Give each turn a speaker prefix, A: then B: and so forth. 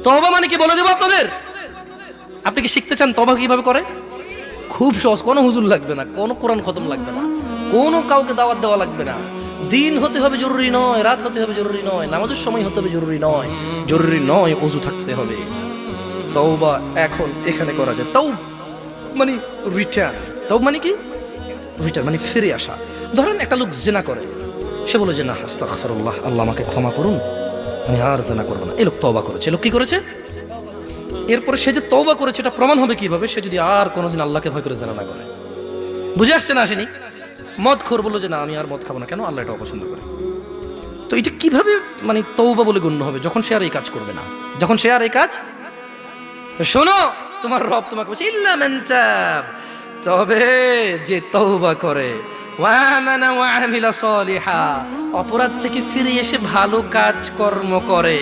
A: তওবা মানে কি বলে দেবো আপনাদের? আপনি কি শিখতে চান তওবা কিভাবে করে? খুব সহজ, কোনো হুজুর লাগবে না, কোনো কোরআন খতম লাগবে না, কোনো কাউকে দাওয়াত দেওয়া লাগবে না। দিন হতে হবে জরুরি নয়, রাত হতে হবে জরুরি নয়, নামাজের সময় হতে হবে জরুরি নয়, জরুরি নয় ওযু থাকতে হবে। তওবা এখন এখানে করা যায়। তওব মানে রিটার্ন। তওব মানে কি? রিটার্ন মানে ফিরে আসা। ধরেন একটা লোক জিনা করে, সে বলে যে না আস্তাগফিরুল্লাহ, আল্লাহ আমাকে ক্ষমা করুন, আমি আর জিনা করব না। এই লোক তওবা করেছে। লোক কি করেছে? এরপরে সে যে তওবা করেছে এটা প্রমাণ হবে কিভাবে? সে যদি আর কোনোদিন আল্লাহকে ভয় করে জিনা না করে। বুঝে আসছে না? আসেনি? মদখোর বলল যে না আমি আর মদ খাবো না, কেন? আল্লাহ এটা অপছন্দ করে। তো এটা কিভাবে মানে তওবা বলে গণ্য হবে? যখন সে আর এই কাজ করবে না, যখন সে আর এই কাজ। তো শোনো, তোমার রব তোমাকে বলছে ইল্লা মান তাব, তবে যে তওবা করে, ওয়া আমানা ওয়া আমিলা সলিহা, অপরাধ থেকে ফিরে এসে ভালো কাজ কর্ম করে।